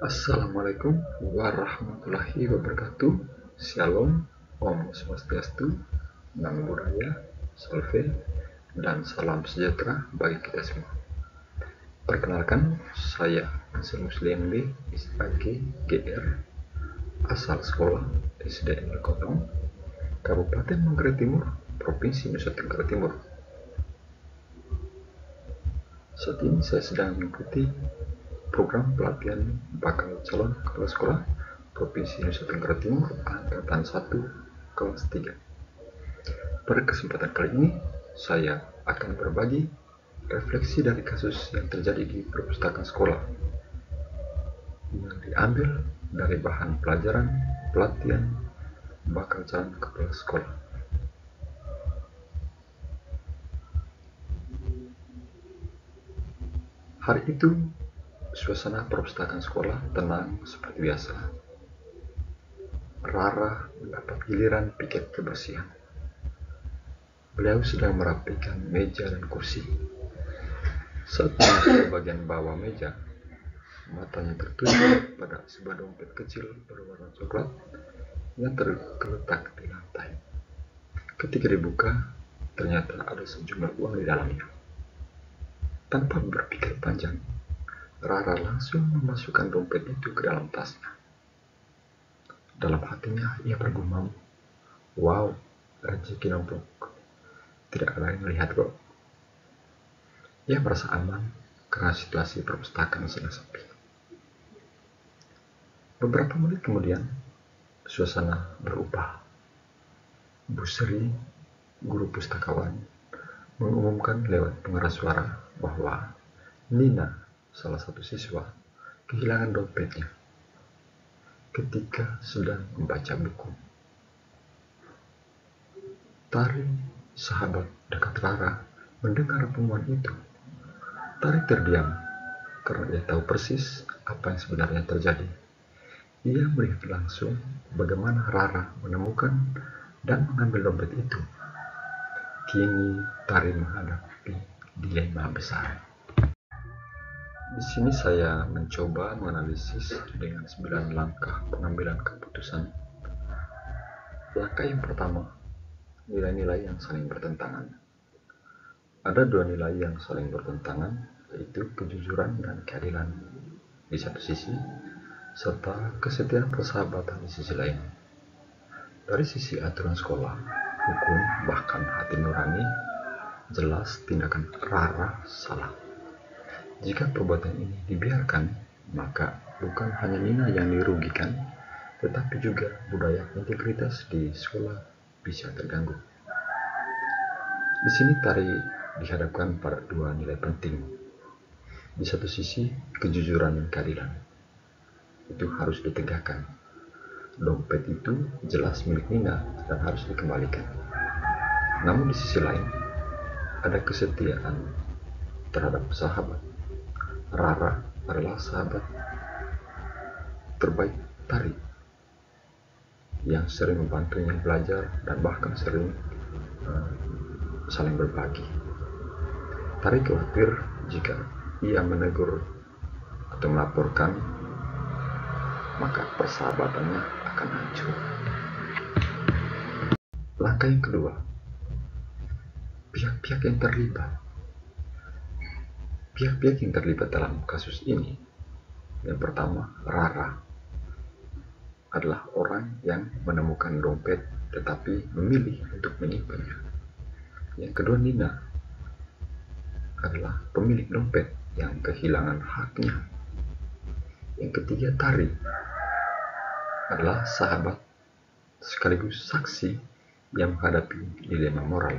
Assalamualaikum warahmatullahi wabarakatuh. Shalom, Om Swastiastu, Namo Buddhaya, Salve, dan salam sejahtera bagi kita semua. Perkenalkan, saya Muslim B. SAG GR, asal sekolah SDN Kotong, Kabupaten Manggarai Timur, Provinsi Nusa Tenggara Timur. Saat ini saya sedang mengikuti program pelatihan bakal calon kepala sekolah Provinsi Nusa Tenggara Timur Angkatan 1 kelas 3. Pada kesempatan kali ini, saya akan berbagi refleksi dari kasus yang terjadi di perpustakaan sekolah yang diambil dari bahan pelajaran pelatihan bakal calon kepala sekolah. Hari itu, suasana perpustakaan sekolah tenang seperti biasa. Rara mendapat giliran piket kebersihan. Beliau sedang merapikan meja dan kursi. Saat masuk ke bagian bawah meja, matanya tertuju pada sebuah dompet kecil berwarna coklat yang tergeletak di lantai. Ketika dibuka, ternyata ada sejumlah uang di dalamnya. Tanpa berpikir panjang, Rara langsung memasukkan dompet itu ke dalam tasnya. Dalam hatinya ia bergumam, "Wow, rezeki numpuk. Tidak ada yang melihat kok." Ia merasa aman karena situasi perpustakaan sedang sepi. Beberapa menit kemudian, suasana berubah. Bu Sri, guru pustakawan, mengumumkan lewat pengeras suara bahwa Nina, salah satu siswa, kehilangan dompetnya ketika sedang membaca buku. Tari, sahabat dekat Rara, mendengar pengumuman itu. Tari terdiam karena dia tahu persis apa yang sebenarnya terjadi. Ia melihat langsung bagaimana Rara menemukan dan mengambil dompet itu. Kini Tari menghadapi dilema besar. Di sini saya mencoba menganalisis dengan 9 langkah pengambilan keputusan. Langkah yang pertama, nilai-nilai yang saling bertentangan. Ada dua nilai yang saling bertentangan, yaitu kejujuran dan keadilan di satu sisi, serta kesetiaan persahabatan di sisi lain. Dari sisi aturan sekolah, hukum, bahkan hati nurani, jelas tindakan Rara salah. Jika perbuatan ini dibiarkan, maka bukan hanya Nina yang dirugikan, tetapi juga budaya integritas di sekolah bisa terganggu. Di sini Tari dihadapkan pada dua nilai penting. Di satu sisi, kejujuran dan keadilan. Itu harus ditegakkan. Dompet itu jelas milik Nina dan harus dikembalikan. Namun di sisi lain, ada kesetiaan terhadap sahabat. Rara adalah sahabat terbaik Tari yang sering membantunya belajar dan bahkan sering saling berbagi. Tari khawatir jika ia menegur atau melaporkan, maka persahabatannya akan hancur. Langkah yang kedua, pihak-pihak yang terlibat. Pihak-pihak yang terlibat dalam kasus ini, yang pertama, Rara adalah orang yang menemukan dompet tetapi memilih untuk menyimpannya. Yang kedua, Nina adalah pemilik dompet yang kehilangan haknya. Yang ketiga, Tari adalah sahabat sekaligus saksi yang menghadapi dilema moral.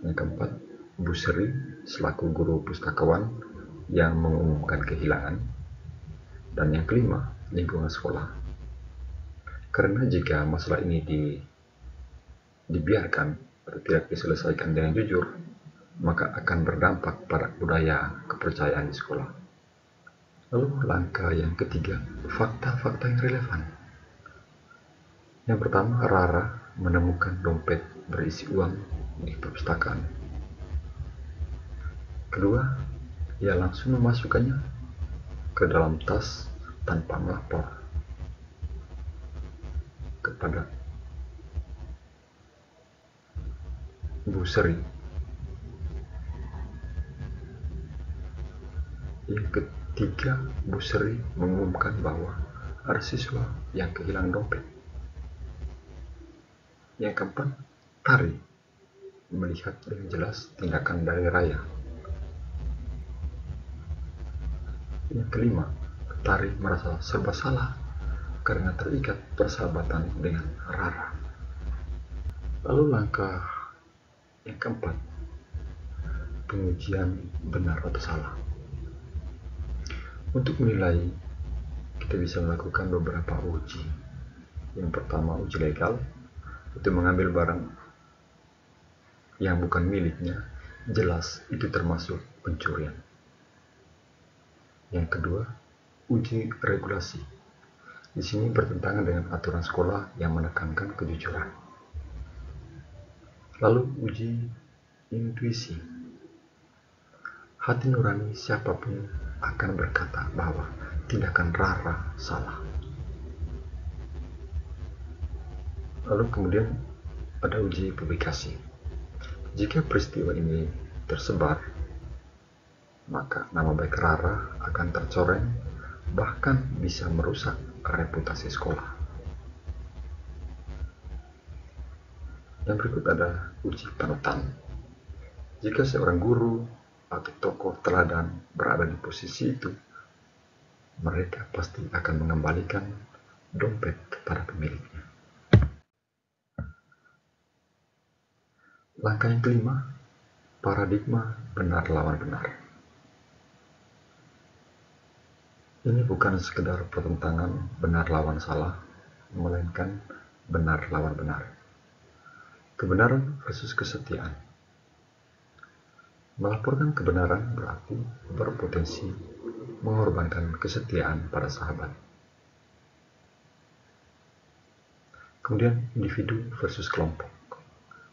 Yang keempat, Bu Sri selaku guru pustakawan yang mengumumkan kehilangan. Dan yang kelima, lingkungan sekolah. Karena jika masalah ini dibiarkan atau tidak diselesaikan dengan jujur, maka akan berdampak pada budaya kepercayaan di sekolah. Lalu langkah yang ketiga, fakta-fakta yang relevan. Yang pertama, Rara menemukan dompet berisi uang di perpustakaan. Kedua, ia langsung memasukkannya ke dalam tas tanpa melapor kepada Bu Sri. Yang ketiga, Bu Sri mengumumkan bahwa ada siswa yang kehilangan dompet. Yang keempat, Tari melihat dengan jelas tindakan dari Raya. Yang kelima, Tari merasa serba salah karena terikat persahabatan dengan Rara. Lalu langkah yang keempat, pengujian benar atau salah. Untuk menilai, kita bisa melakukan beberapa uji. Yang pertama, uji legal, itu mengambil barang yang bukan miliknya, jelas itu termasuk pencurian. Yang kedua, uji regulasi. Di sini bertentangan dengan aturan sekolah yang menekankan kejujuran. Lalu uji intuisi. Hati nurani siapapun akan berkata bahwa tindakan Rara salah. Lalu kemudian ada uji publikasi. Jika peristiwa ini tersebar, maka nama baik Rara akan tercoreng, bahkan bisa merusak reputasi sekolah. Yang berikut ada uji panutan. Jika seorang guru atau tokoh teladan berada di posisi itu, mereka pasti akan mengembalikan dompet kepada pemiliknya. Langkah yang kelima, paradigma benar lawan benar. Ini bukan sekedar pertentangan benar lawan salah, melainkan benar lawan benar. Kebenaran versus kesetiaan. Melaporkan kebenaran berarti berpotensi mengorbankan kesetiaan pada sahabat. Kemudian individu versus kelompok.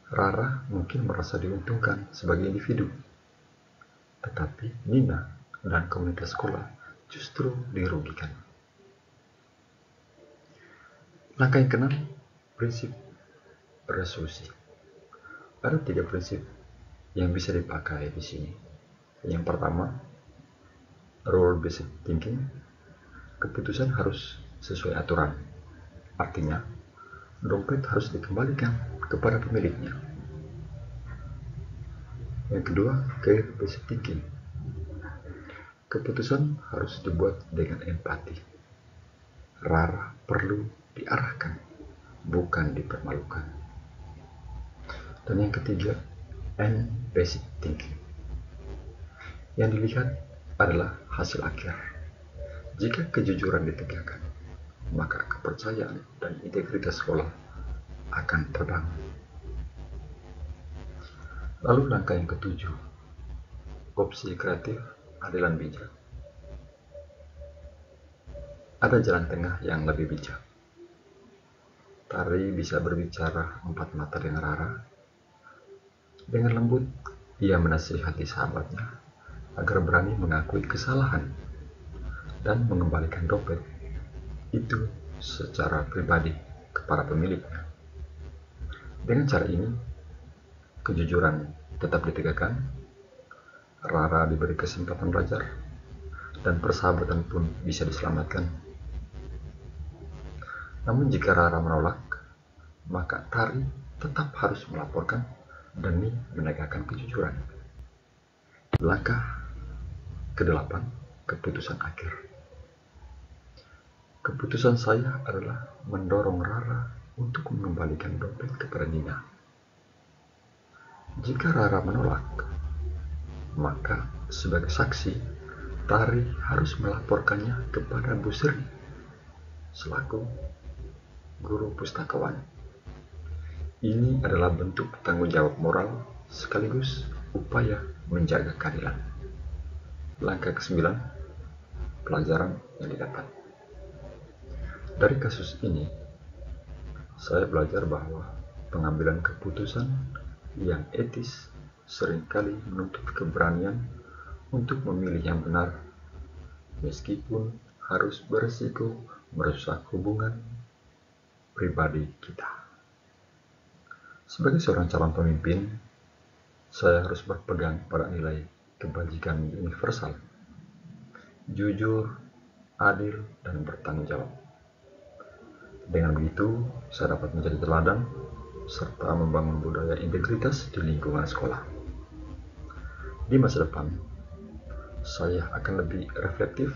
Rara mungkin merasa diuntungkan sebagai individu, tetapi Nina dan komunitas sekolah justru dirugikan. Langkah yang keenam, prinsip resolusi. Ada 3 prinsip yang bisa dipakai di sini. Yang pertama, rule-based thinking. Keputusan harus sesuai aturan. Artinya, dompet harus dikembalikan kepada pemiliknya. Yang kedua, care-based thinking. Keputusan harus dibuat dengan empati. Rara perlu diarahkan, bukan dipermalukan. Dan yang ketiga, and-based thinking. Yang dilihat adalah hasil akhir. Jika kejujuran ditegakkan, maka kepercayaan dan integritas sekolah akan terbangun. Lalu langkah yang ketujuh, opsi kreatif, adilan bijak. Ada jalan tengah yang lebih bijak. Tari bisa berbicara 4 mata dengan Rara. Dengan lembut, ia menasihati sahabatnya agar berani mengakui kesalahan dan mengembalikan dompet itu secara pribadi kepada pemiliknya. Dengan cara ini, kejujuran tetap ditegakkan, Rara diberi kesempatan belajar, dan persahabatan pun bisa diselamatkan. Namun jika Rara menolak, maka Tari tetap harus melaporkan demi menegakkan kejujuran. Langkah ke-8, keputusan akhir. Keputusan saya adalah mendorong Rara untuk mengembalikan dompet kepada Nina. Jika Rara menolak, maka sebagai saksi, Tari harus melaporkannya kepada Bu Sri selaku guru pustakawan. Ini adalah bentuk tanggung jawab moral sekaligus upaya menjaga keadilan. Langkah ke-9, pelajaran yang didapat. Dari kasus ini, saya belajar bahwa pengambilan keputusan yang etis seringkali menuntut keberanian untuk memilih yang benar, meskipun harus berisiko merusak hubungan pribadi kita. Sebagai seorang calon pemimpin, saya harus berpegang pada nilai kebajikan universal, jujur, adil, dan bertanggung jawab. Dengan begitu, saya dapat menjadi teladan serta membangun budaya integritas di lingkungan sekolah. Di masa depan, saya akan lebih reflektif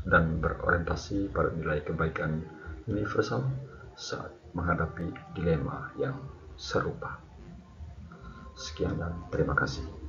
dan berorientasi pada nilai kebaikan universal saat menghadapi dilema yang serupa. Sekian dan terima kasih.